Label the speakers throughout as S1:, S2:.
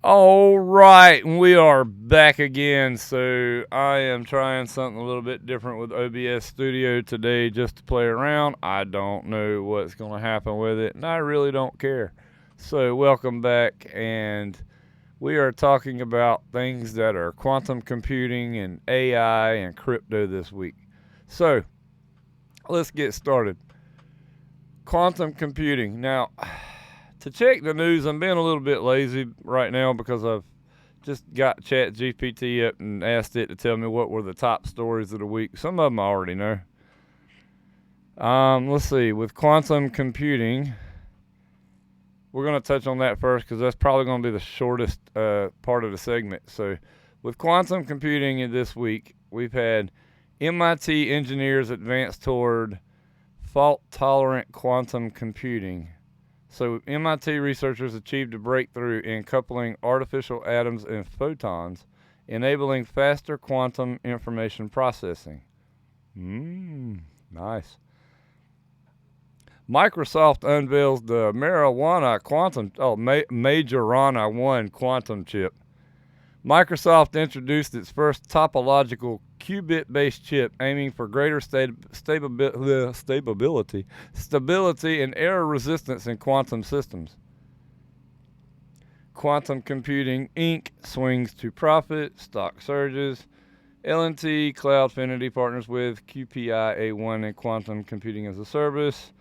S1: All right, we are back again. So I am trying something a little bit different with OBS Studio today just to play around. I don't know what's going to happen with it, and I really don't care. So welcome back, and we are talking about things that are quantum computing and AI and crypto this week. So let's get started. Quantum computing. Now, to check the news, I'm being a little bit lazy right now because I've just got Chat GPT up and asked it to tell me what were the top stories of the week. Some of them I already know. Let's see. With quantum computing, we're going to touch on that first because that's probably going to be the shortest part of the segment. So, with quantum computing this week, we've had MIT engineers advance toward fault-tolerant quantum computing. So MIT researchers achieved a breakthrough in coupling artificial atoms and photons, enabling faster quantum information processing. Nice. Microsoft unveils the Majorana 1 quantum chip. Microsoft introduced its first topological qubit-based chip aiming for greater stability, and error resistance in quantum systems. Quantum Computing Inc. swings to profit, stock surges. L&T Cloudfinity partners with QPI-A1 in quantum computing as a service.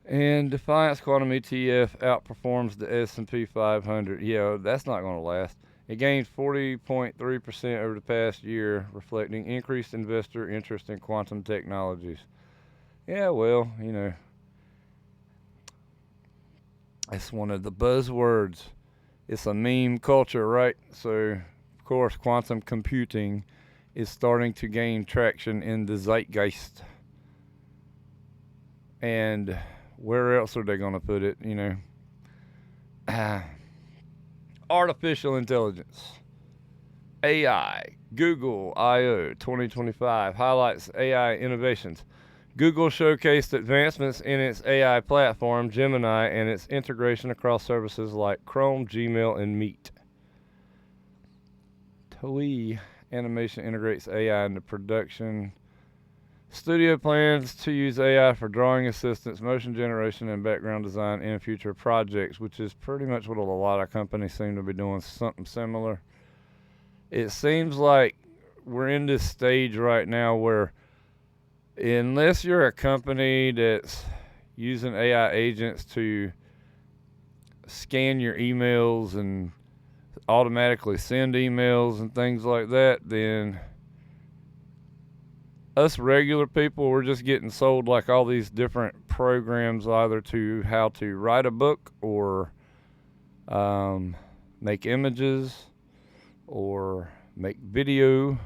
S1: And Defiance Quantum ETF outperforms the S&P 500. Yeah, that's not going to last. It gained 40.3% over the past year, reflecting increased investor interest in quantum technologies. Yeah, well, it's one of the buzzwords. It's a meme culture, right? So, of course, quantum computing is starting to gain traction in the zeitgeist. And where else are they going to put it, Artificial intelligence. AI. Google I/O 2025 highlights AI innovations. Google showcased advancements in its AI platform, Gemini, and its integration across services like Chrome, Gmail, and Meet. Toei Animation integrates AI into production. Studio plans to use AI for drawing assistance, motion generation, and background design in future projects, which is pretty much what a lot of companies seem to be doing, something similar. It seems like we're in this stage right now where unless you're a company that's using AI agents to scan your emails and automatically send emails and things like that, then us regular people, we're just getting sold like all these different programs, either to how to write a book or make images or make video.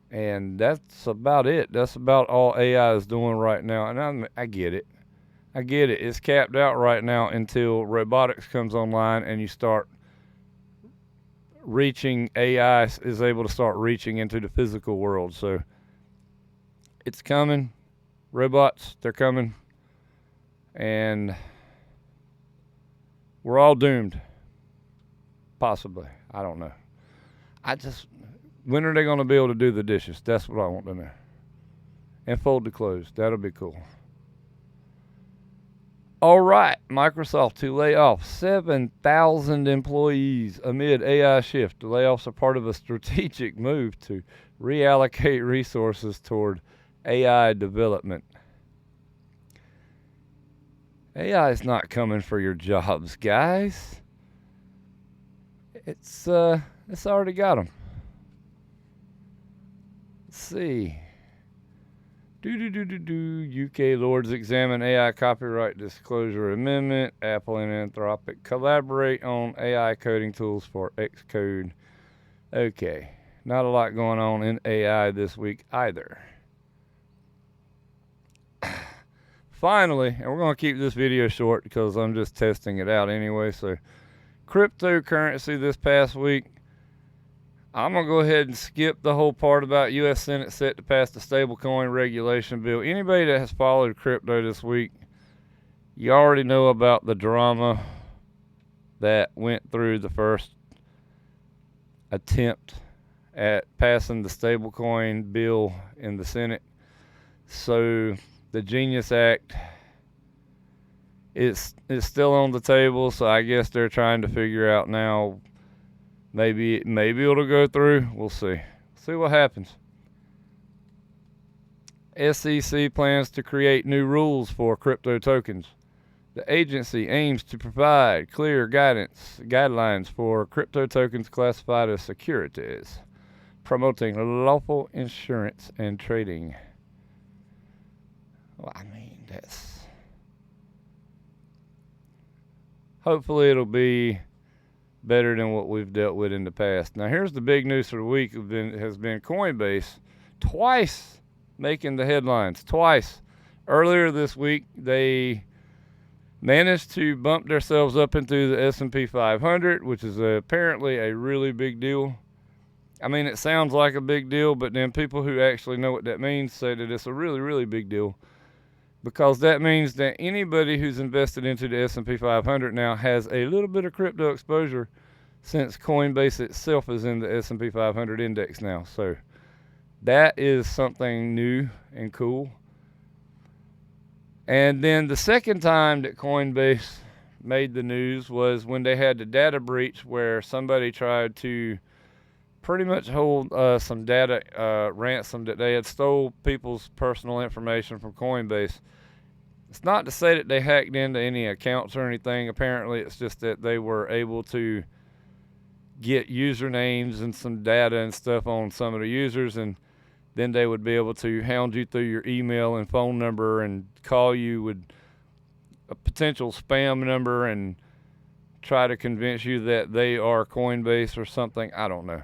S1: And that's about it. That's about all AI is doing right now. And I get it. It's capped out right now until robotics comes online and you start reaching, AI is able to start reaching into the physical world. So it's coming. Robots, they're coming. And we're all doomed. Possibly. I don't know. When are they going to be able to do the dishes? That's what I want to know. And fold the clothes. That'll be cool. All right. Microsoft to lay off 7,000 employees amid AI shift. The layoffs are part of a strategic move to reallocate resources toward AI development. AI is not coming for your jobs, guys. It's already got them. Let's see. UK Lords examine AI copyright disclosure amendment. Apple and Anthropic collaborate on AI coding tools for Xcode. Okay. Not a lot going on in AI this week either. Finally, and we're going to keep this video short because I'm just testing it out anyway. So, cryptocurrency this past week. I'm going to go ahead and skip the whole part about U.S. Senate set to pass the stablecoin regulation bill. Anybody that has followed crypto this week, you already know about the drama that went through the first attempt at passing the stablecoin bill in the Senate. So the Genius Act is still on the table, so I guess they're trying to figure out now. Maybe it'll go through. We'll see. See what happens. SEC plans to create new rules for crypto tokens. The agency aims to provide clear guidelines for crypto tokens classified as securities, promoting lawful insurance and trading. Well, I mean, hopefully it'll be better than what we've dealt with in the past. Now, here's the big news for the week. Has been Coinbase twice making the headlines. Twice. Earlier this week, they managed to bump themselves up into the S&P 500, which is apparently a really big deal. I mean, it sounds like a big deal, but then people who actually know what that means say that it's a really, really big deal, because that means that anybody who's invested into the S&P 500 now has a little bit of crypto exposure, since Coinbase itself is in the S&P 500 index now. So that is something new and cool. And then the second time that Coinbase made the news was when they had the data breach, where somebody tried to pretty much hold some data ransom, that they had stole people's personal information from Coinbase. It's not to say that they hacked into any accounts or anything. Apparently, it's just that they were able to get usernames and some data and stuff on some of the users, and then they would be able to hound you through your email and phone number and call you with a potential spam number and try to convince you that they are Coinbase or something. I don't know.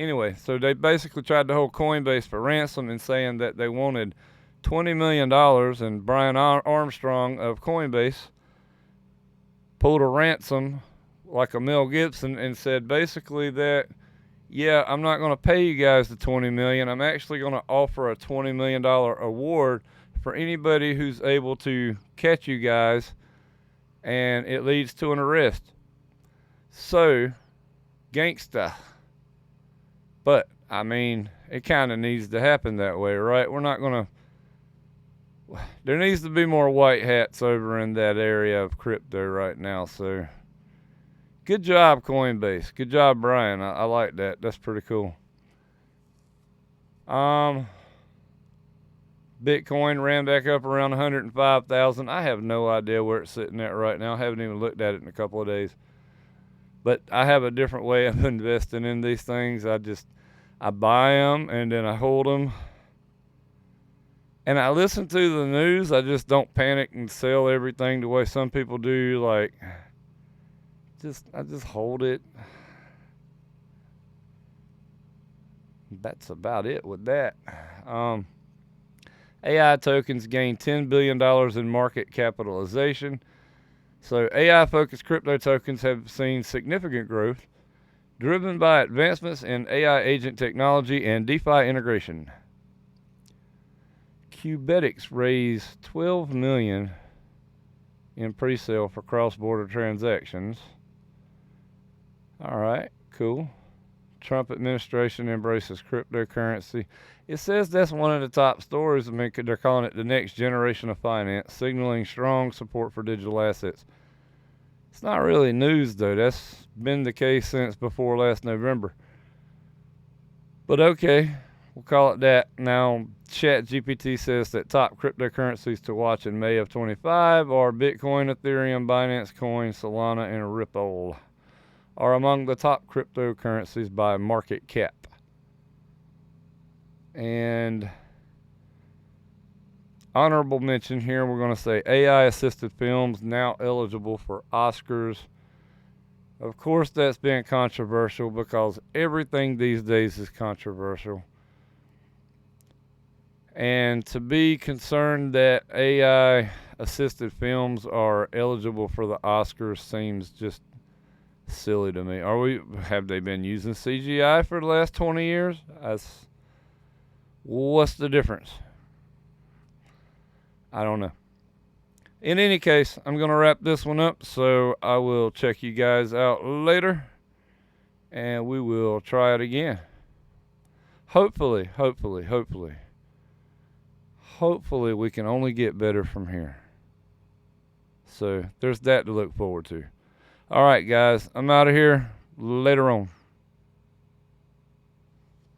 S1: Anyway, so they basically tried to hold Coinbase for ransom and saying that they wanted $20 million, and Brian Armstrong of Coinbase pulled a ransom like a Mel Gibson and said basically that, yeah, I'm not going to pay you guys the $20 million. I'm actually going to offer a $20 million award for anybody who's able to catch you guys, and it leads to an arrest. So, gangsta. But, I mean, it kind of needs to happen that way, right? We're not going to... There needs to be more white hats over in that area of crypto right now, so... Good job, Coinbase. Good job, Brian. I like that. That's pretty cool. Bitcoin ran back up around 105,000. I have no idea where it's sitting at right now. I haven't even looked at it in a couple of days. But I have a different way of investing in these things. I buy them and then I hold them. And I listen to the news. I just don't panic and sell everything the way some people do. Like, I just hold it. That's about it with that. AI tokens gained $10 billion in market capitalization. So AI-focused crypto tokens have seen significant growth, driven by advancements in AI agent technology and DeFi integration. Qubetics raised $12 million in pre-sale for cross-border transactions. All right, cool. Trump administration embraces cryptocurrency. It says that's one of the top stories. I mean, they're calling it the next generation of finance, signaling strong support for digital assets. It's not really news, though. That's been the case since before last November. But okay, we'll call it that. Now, ChatGPT says that top cryptocurrencies to watch in May of 25 are Bitcoin, Ethereum, Binance Coin, Solana, and Ripple are among the top cryptocurrencies by market cap. And honorable mention here, we're going to say AI-assisted films now eligible for Oscars. Of course, that's been controversial because everything these days is controversial. And to be concerned that AI-assisted films are eligible for the Oscars seems just silly to me. Have they been using CGI for the last 20 years? What's the difference? I don't know. In any case, I'm going to wrap this one up, so I will check you guys out later, and we will try it again. Hopefully we can only get better from here. So there's that to look forward to. All right, guys, I'm out of here. Later on.